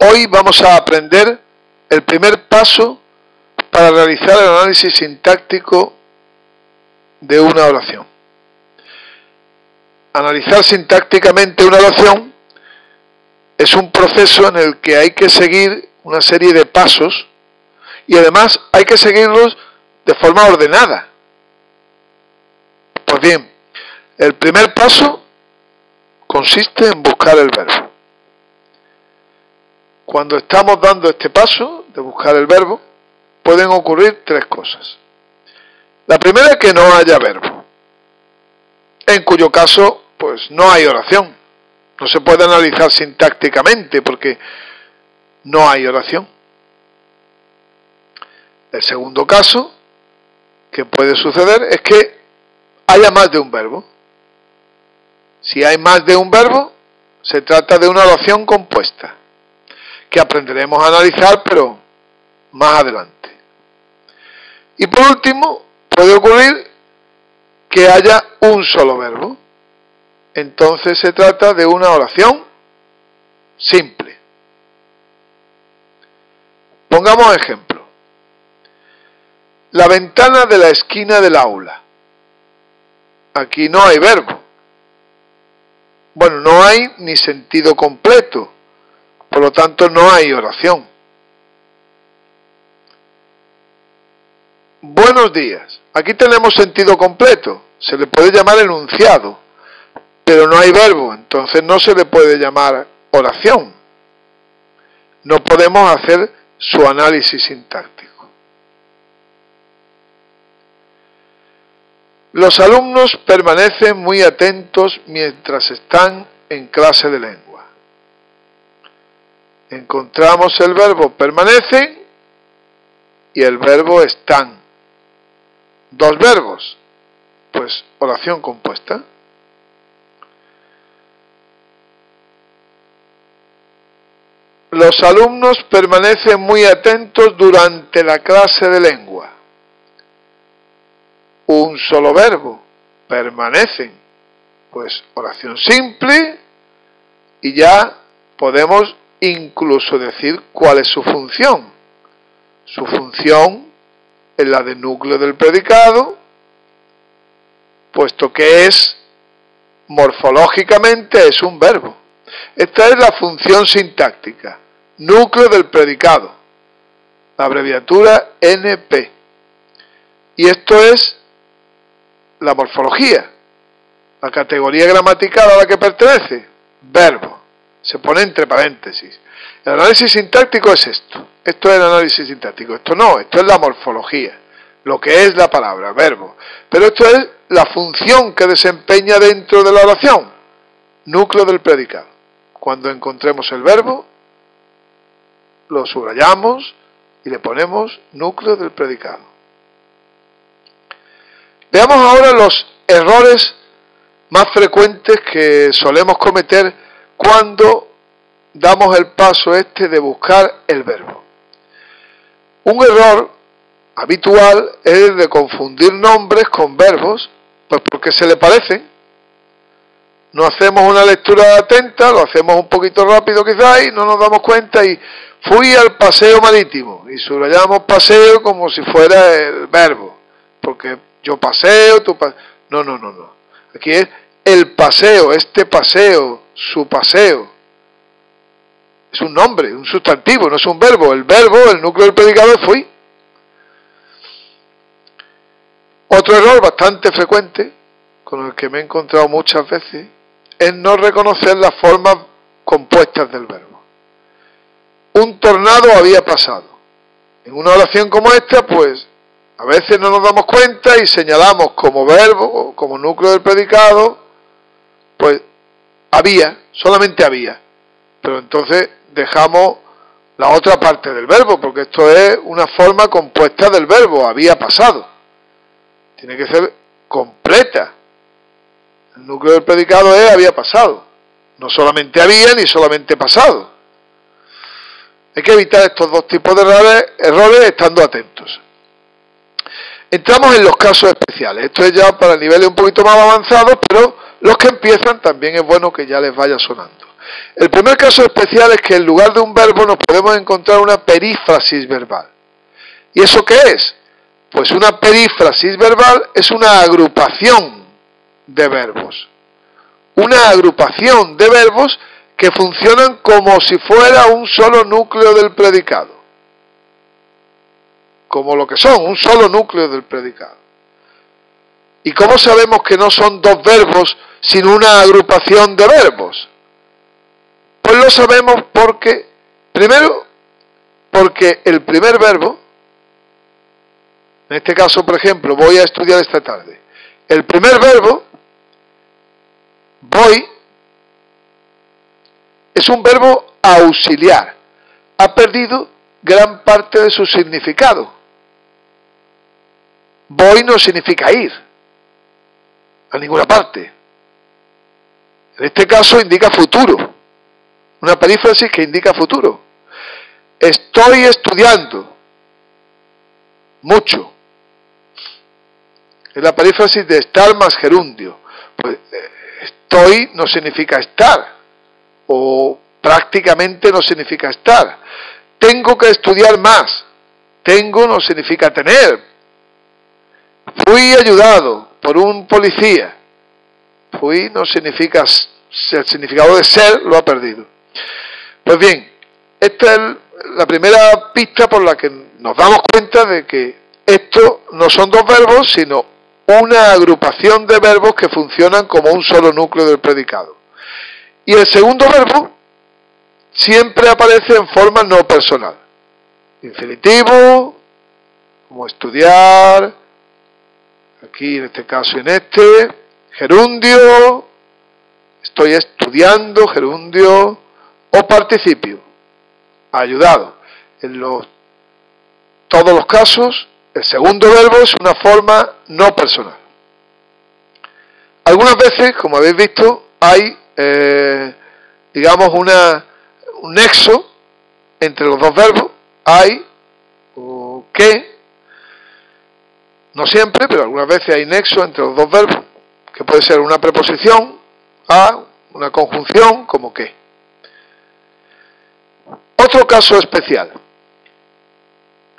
Hoy vamos a aprender el primer paso para realizar el análisis sintáctico de una oración. Analizar sintácticamente una oración es un proceso en el que hay que seguir una serie de pasos y además hay que seguirlos de forma ordenada. Pues bien, el primer paso consiste en buscar el verbo. Cuando estamos dando este paso de buscar el verbo, pueden ocurrir tres cosas. La primera es que no haya verbo, en cuyo caso, pues no hay oración. No se puede analizar sintácticamente porque no hay oración. El segundo caso que puede suceder es que haya más de un verbo. Si hay más de un verbo, se trata de una oración compuesta, que aprenderemos a analizar, pero más adelante. Y por último, puede ocurrir que haya un solo verbo. Entonces se trata de una oración simple. Pongamos ejemplo. La ventana de la esquina del aula. Aquí no hay verbo. Bueno, no hay ni sentido completo. Por lo tanto, no hay oración. Buenos días. Aquí tenemos sentido completo. Se le puede llamar enunciado, pero no hay verbo. Entonces no se le puede llamar oración. No podemos hacer su análisis sintáctico. Los alumnos permanecen muy atentos mientras están en clase de lengua. Encontramos el verbo permanecen y el verbo están. Dos verbos, pues oración compuesta. Los alumnos permanecen muy atentos durante la clase de lengua. Un solo verbo, permanecen, pues oración simple, y ya podemos incluso decir cuál es su función. Su función es la de núcleo del predicado, puesto que es, morfológicamente, es un verbo. Esta es la función sintáctica, núcleo del predicado, la abreviatura NP. Y esto es la morfología, la categoría gramatical a la que pertenece, verbo. Se pone entre paréntesis. El análisis sintáctico es esto. Esto es el análisis sintáctico. Esto no, esto es la morfología, lo que es la palabra, verbo. Pero esto es la función que desempeña dentro de la oración, núcleo del predicado. Cuando encontremos el verbo, lo subrayamos y le ponemos núcleo del predicado. Veamos ahora los errores más frecuentes que solemos cometer cuando damos el paso de buscar el verbo. Un error habitual es el de confundir nombres con verbos, pues porque se le parecen. No hacemos una lectura atenta, lo hacemos un poquito rápido quizás y no nos damos cuenta y fui al paseo marítimo y subrayamos paseo como si fuera el verbo, porque yo paseo, tú paseo. No. Aquí es el paseo, este paseo, su paseo. Es un nombre, un sustantivo, no es un verbo. El verbo, el núcleo del predicado es fui. Otro error bastante frecuente, con el que me he encontrado muchas veces, es no reconocer las formas compuestas del verbo. Un tornado había pasado. En una oración como esta, pues, a veces no nos damos cuenta y señalamos como verbo, como núcleo del predicado, pues, había, solamente había. Pero entonces dejamos la otra parte del verbo, porque esto es una forma compuesta del verbo, había pasado. Tiene que ser completa. El núcleo del predicado es había pasado. No solamente había ni solamente pasado. Hay que evitar estos dos tipos de errores estando atentos. Entramos en los casos especiales. Esto es ya para niveles un poquito más avanzados, pero los que empiezan también es bueno que ya les vaya sonando. El primer caso especial es que en lugar de un verbo nos podemos encontrar una perífrasis verbal. ¿Y eso qué es? Pues una perífrasis verbal es una agrupación de verbos. Una agrupación de verbos que funcionan como si fuera un solo núcleo del predicado. Como lo que son, un solo núcleo del predicado. ¿Y cómo sabemos que no son dos verbos, sino una agrupación de verbos? Pues lo sabemos porque, primero, porque el primer verbo, en este caso, por ejemplo, voy a estudiar esta tarde. El primer verbo, voy, es un verbo auxiliar. Ha perdido gran parte de su significado. Voy no significa ir a ninguna parte. En este caso indica futuro. Una perífrasis que indica futuro. Estoy estudiando mucho. Es la perífrasis de estar más gerundio. Pues estoy no significa estar. O prácticamente no significa estar. Tengo que estudiar más. Tengo no significa tener. Fui ayudado por un policía. Fui no significa, el significado de ser lo ha perdido. Pues bien, esta es la primera pista por la que nos damos cuenta de que esto no son dos verbos, sino una agrupación de verbos que funcionan como un solo núcleo del predicado. Y el segundo verbo siempre aparece en forma no personal. Infinitivo, como estudiar, aquí en este caso y en este, gerundio, estoy estudiando, gerundio, o participio, ayudado. En todos los casos, el segundo verbo es una forma no personal. Algunas veces, como habéis visto, hay, digamos, un nexo entre los dos verbos, hay o que, no siempre, pero algunas veces hay nexo entre los dos verbos, que puede ser una preposición, a, una conjunción, como que. Otro caso especial,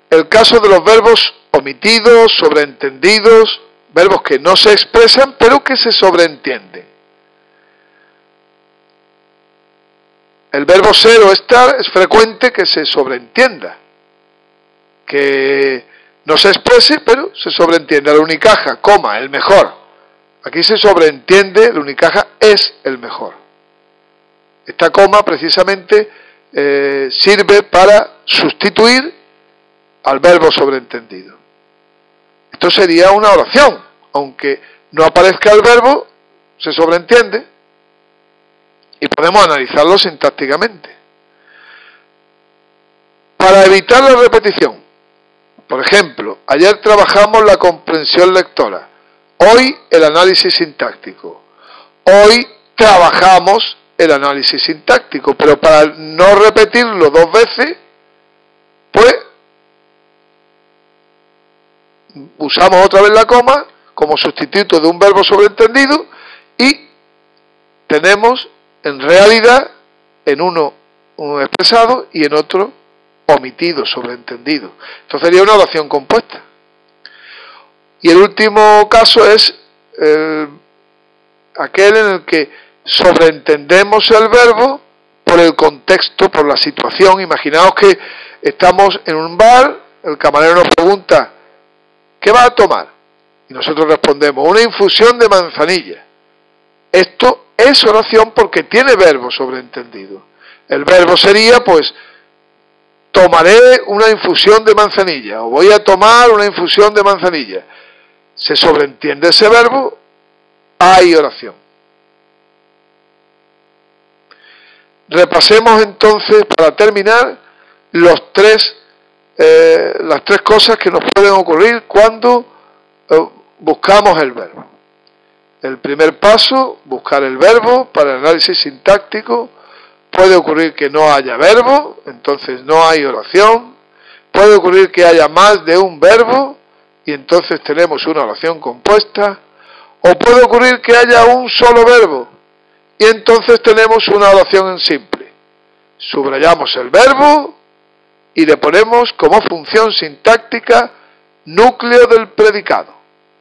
el caso de los verbos omitidos, sobreentendidos, verbos que no se expresan, pero que se sobreentienden. El verbo ser o estar es frecuente que se sobreentienda, que no se exprese, pero se sobreentiende. La unicaja, coma, el mejor. Aquí se sobreentiende, la unicaja es el mejor. Esta coma precisamente sirve para sustituir al verbo sobreentendido. Esto sería una oración, aunque no aparezca el verbo, se sobreentiende y podemos analizarlo sintácticamente. Para evitar la repetición, por ejemplo, ayer trabajamos la comprensión lectora, hoy el análisis sintáctico, hoy trabajamos el análisis sintáctico, pero para no repetirlo dos veces, pues usamos otra vez la coma como sustituto de un verbo sobreentendido y tenemos en realidad en uno expresado y en otro omitido, sobreentendido. Esto sería una oración compuesta. Y el último caso es aquel en el que sobreentendemos el verbo por el contexto, por la situación. Imaginaos que estamos en un bar, el camarero nos pregunta, ¿qué va a tomar? Y nosotros respondemos, una infusión de manzanilla. Esto es oración porque tiene verbo sobreentendido. El verbo sería, pues, tomaré una infusión de manzanilla, o voy a tomar una infusión de manzanilla. Se sobreentiende ese verbo, hay oración. Repasemos entonces, para terminar, las tres cosas que nos pueden ocurrir cuando buscamos el verbo. El primer paso, buscar el verbo para el análisis sintáctico. Puede ocurrir que no haya verbo, entonces no hay oración. Puede ocurrir que haya más de un verbo y entonces tenemos una oración compuesta. O puede ocurrir que haya un solo verbo Y entonces tenemos una oración en simple. Subrayamos el verbo y le ponemos como función sintáctica núcleo del predicado.